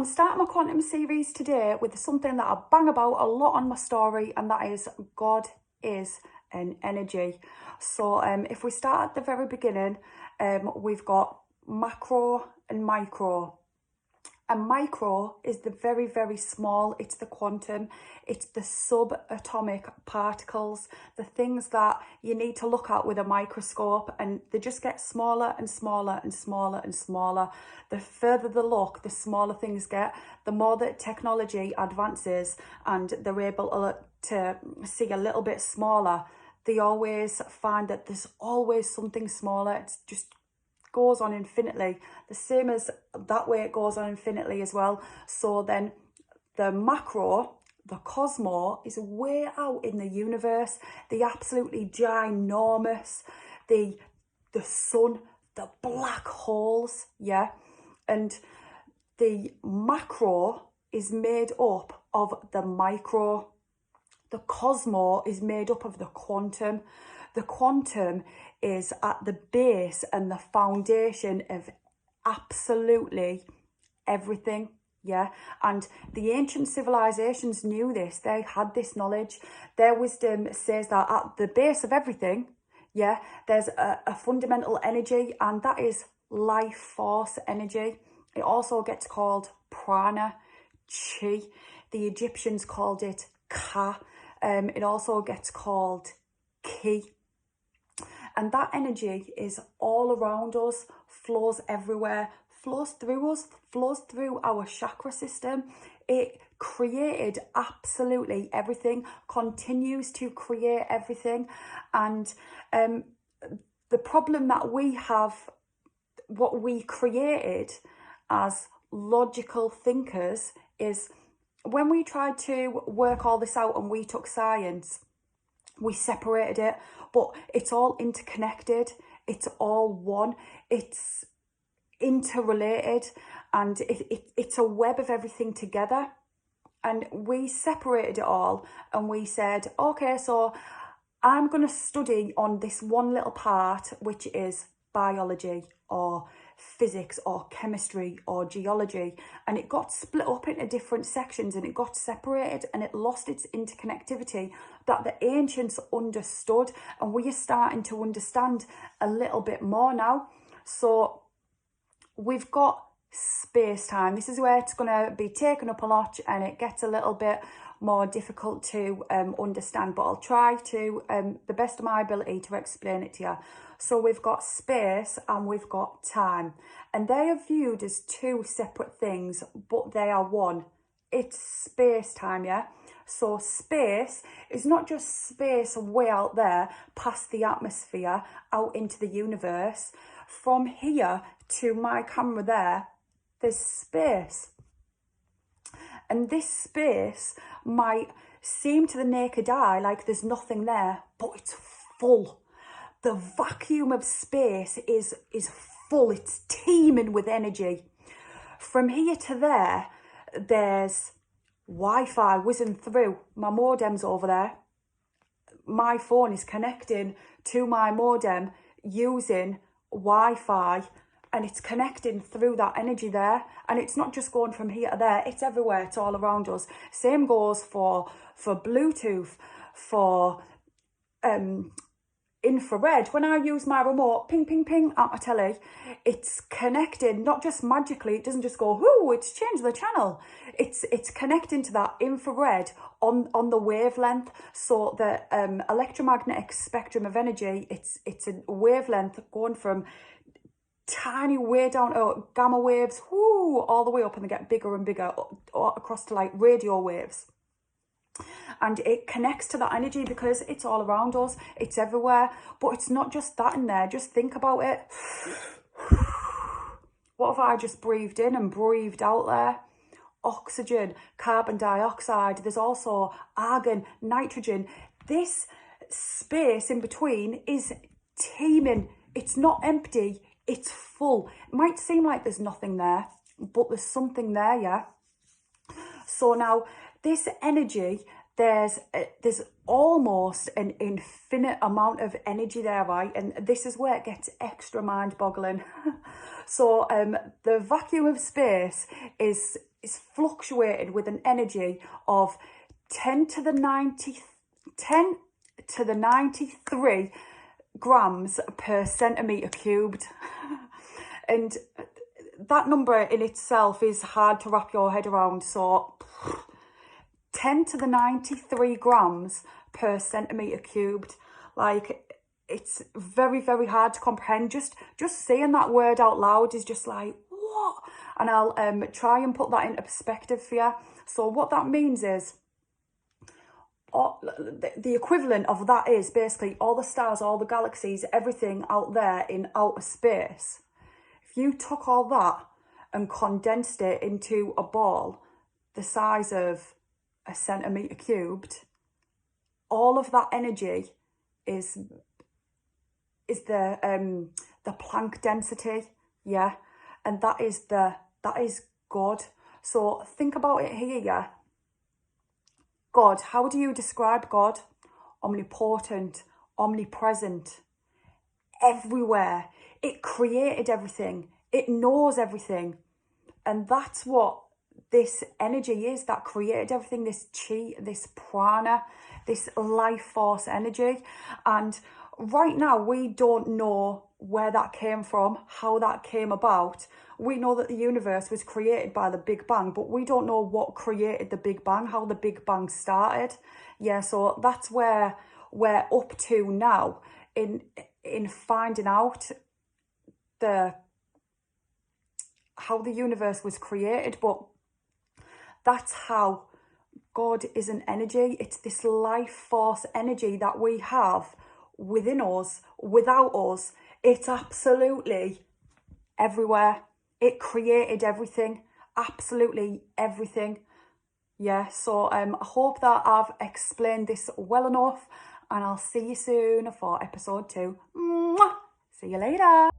starting my quantum series today with something that I bang about a lot on my story, and that is God is an energy. So if we start at the very beginning, we've got macro and micro. And micro is the very, very small. It's the quantum. It's the subatomic particles, the things that you need to look at with a microscope, and they just get smaller and smaller and smaller and smaller. The further the look, the smaller things get. The more that technology advances and they're able to see a little bit smaller, they always find that there's always something smaller. It's just goes on infinitely, the same as that way it goes on infinitely as well. So then the macro, the cosmos, is way out in the universe, the absolutely ginormous, the sun, the black holes, yeah. And the macro is made up of the micro. The cosmos is made up of the quantum. The quantum is at the base and the foundation of absolutely everything, yeah. And the ancient civilizations knew this. They had this knowledge. Their wisdom says that at the base of everything, yeah, there's a fundamental energy, and that is life force energy. It also gets called prana, chi. The Egyptians called it ka. It also gets called ki. And that energy is all around us, flows everywhere, flows through us, flows through our chakra system. It created absolutely everything, continues to create everything. And the problem that we have, what we created as logical thinkers, is when we tried to work all this out and we took science, we separated it, but it's all interconnected. It's all one. It's interrelated, and it's a web of everything together. And we separated it all, and we said, okay, so I'm going to study on this one little part, which is biology or physics or chemistry or geology, and it got split up into different sections, and it got separated, and it lost its interconnectivity that the ancients understood, and we are starting to understand a little bit more now. So we've got space-time. This is where it's going to be taken up a notch, and it gets a little bit more difficult to understand, but I'll try to the best of my ability to explain it to you. So we've got space and we've got time, and they are viewed as two separate things, but they are one. It's space-time, yeah. So space is not just space way out there past the atmosphere out into the universe. From here to my camera there's space. And this space might seem to the naked eye like there's nothing there, but it's full. The vacuum of space is full. It's teeming with energy. From here to there, there's Wi-Fi whizzing through. My modem's over there. My phone is connecting to my modem using Wi-Fi, and it's connecting through that energy there. And it's not just going from here to there, it's everywhere, it's all around us. Same goes for Bluetooth, for infrared. When I use my remote, ping, ping, ping at my telly, it's connected, not just magically, it doesn't just go, whoo, it's changed the channel. It's connecting to that infrared on the wavelength. So the electromagnetic spectrum of energy, it's a wavelength going from tiny way down to gamma waves, whoo, all the way up, and they get bigger and bigger across to like radio waves. And it connects to that energy because it's all around us, it's everywhere. But it's not just that in there. Just think about it. What have I just breathed in and breathed out there? Oxygen, carbon dioxide. There's also argon, nitrogen. This space in between is teeming. It's not empty, it's full. It might seem like there's nothing there, but there's something there, yeah? So now this energy, there's almost an infinite amount of energy there, right? And this is where it gets extra mind-boggling. So the vacuum of space is is fluctuating with an energy of 10 to the 93 grams per centimetre cubed. And that number in itself is hard to wrap your head around. So 10 to the 93 grams per centimetre cubed. Like, it's very, very hard to comprehend. Just saying that word out loud is just like, what? And I'll try and put that into perspective for you. So what that means is, the equivalent of that is basically all the stars, all the galaxies, everything out there in outer space. If you took all that and condensed it into a ball the size of a centimetre cubed, all of that energy is the Planck density, yeah, and that is God. So think about it here, yeah. God, how do you describe God? Omnipotent, omnipresent, everywhere. It created everything. It knows everything. And that's what this energy is that created everything, this chi, this prana, this life force energy. And right now, we don't know where that came from, how that came about. We know that the universe was created by the Big Bang, but we don't know what created the Big Bang, how the Big Bang started. Yeah, so that's where we're up to now in finding out how the universe was created. But that's how God is an energy. It's this life force energy that we have within us, without us. It's absolutely everywhere. It created everything, absolutely everything. Yeah, so I hope that I've explained this well enough, and I'll see you soon for episode 2. Mwah! See you later.